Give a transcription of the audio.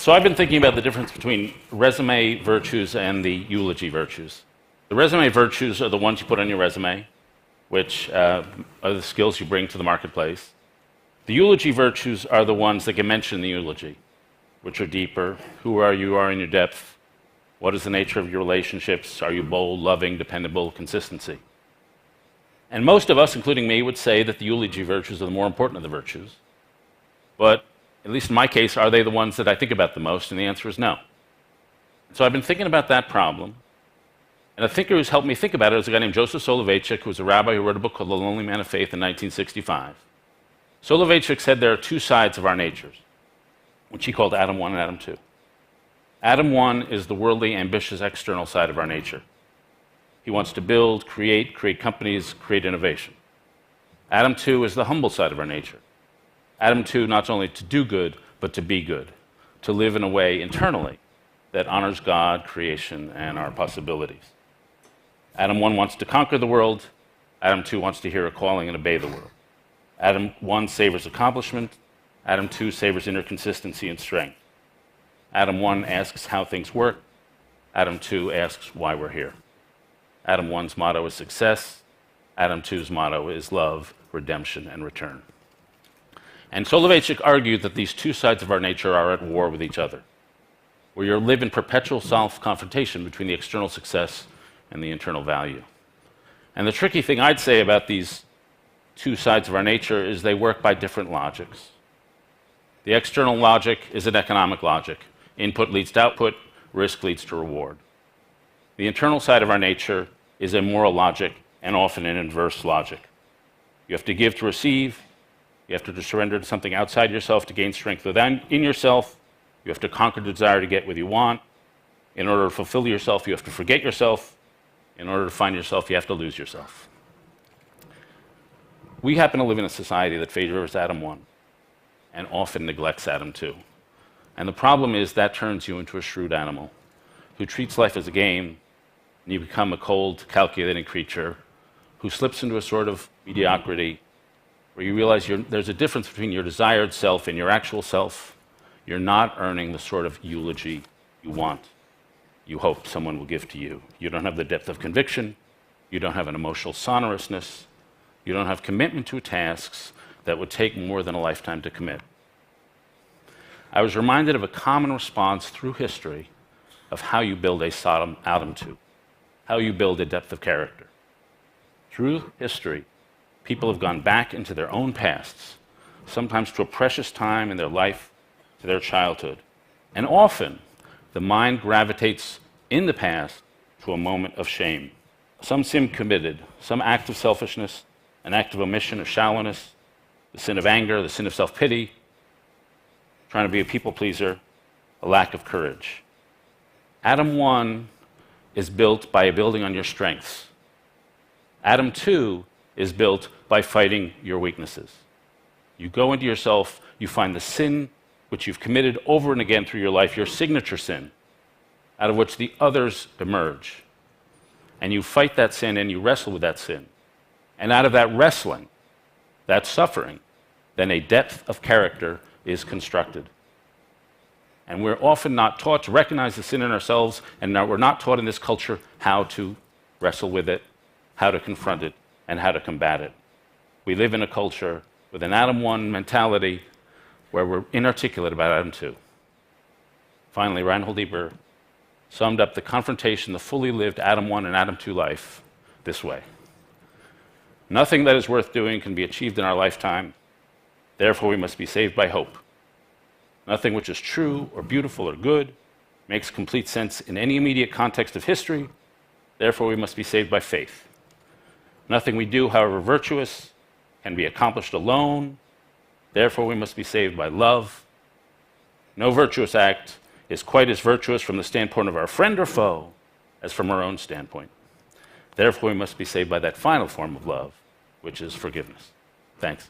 So I've been thinking about the difference between resume virtues and the eulogy virtues. The resume virtues are the ones you put on your resume, which are the skills you bring to the marketplace. The eulogy virtues are the ones that get mentioned in the eulogy, which are deeper. Who are you are in your depth? What is the nature of your relationships? Are you bold, loving, dependable, consistency? And most of us, including me, would say that the eulogy virtues are the more important of the virtues. But at least in my case, are they the ones that I think about the most? And the answer is no. So I've been thinking about that problem. And a thinker who's helped me think about it is a guy named Joseph Soloveitchik, who was a rabbi who wrote a book called The Lonely Man of Faith in 1965. Soloveitchik said there are two sides of our natures, which he called Adam 1 and Adam 2. Adam 1 is the worldly, ambitious, external side of our nature. He wants to build, create companies, create innovation. Adam 2 is the humble side of our nature. Adam 2, not only to do good, but to be good, to live in a way internally that honors God, creation, and our possibilities. Adam 1 wants to conquer the world. Adam 2 wants to hear a calling and obey the world. Adam 1 savors accomplishment. Adam 2 savors inner consistency and strength. Adam 1 asks how things work. Adam 2 asks why we're here. Adam 1's motto is success. Adam 2's motto is love, redemption, and return. And Soloveitchik argued that these two sides of our nature are at war with each other, where you live in perpetual self-confrontation between the external success and the internal value. And the tricky thing I'd say about these two sides of our nature is they work by different logics. The external logic is an economic logic. Input leads to output, risk leads to reward. The internal side of our nature is a moral logic and often an inverse logic. You have to give to receive. You have to surrender to something outside yourself to gain strength within yourself. You have to conquer the desire to get what you want. In order to fulfill yourself, you have to forget yourself. In order to find yourself, you have to lose yourself. We happen to live in a society that favors Adam 1 and often neglects Adam 2. And the problem is that turns you into a shrewd animal who treats life as a game, and you become a cold, calculating creature who slips into a sort of mediocrity where you realize there's a difference between your desired self and your actual self. You're not earning the sort of eulogy you want, you hope someone will give to you. You don't have the depth of conviction. You don't have an emotional sonorousness. You don't have commitment to tasks that would take more than a lifetime to commit. I was reminded of a common response through history of how you build a Sodom Adam 2, how you build a depth of character. Through history, people have gone back into their own pasts, sometimes to a precious time in their life, to their childhood. And often, the mind gravitates in the past to a moment of shame. Some sin committed, some act of selfishness, an act of omission, of shallowness, the sin of anger, the sin of self-pity, trying to be a people pleaser, a lack of courage. Adam 1 is built by building on your strengths. Adam 2 is built by fighting your weaknesses. You go into yourself, you find the sin which you've committed over and again through your life, your signature sin, out of which the others emerge. And you fight that sin and you wrestle with that sin. And out of that wrestling, that suffering, then a depth of character is constructed. And we're often not taught to recognize the sin in ourselves, and we're not taught in this culture how to wrestle with it, how to confront it, and how to combat it. We live in a culture with an Adam 1 mentality where we're inarticulate about Adam 2. Finally, Reinhold Niebuhr summed up the confrontation, the fully lived Adam 1 and Adam 2 life this way. Nothing that is worth doing can be achieved in our lifetime. Therefore, we must be saved by hope. Nothing which is true or beautiful or good makes complete sense in any immediate context of history. Therefore, we must be saved by faith. Nothing we do, however virtuous, can be accomplished alone. Therefore, we must be saved by love. No virtuous act is quite as virtuous from the standpoint of our friend or foe as from our own standpoint. Therefore, we must be saved by that final form of love, which is forgiveness. Thanks.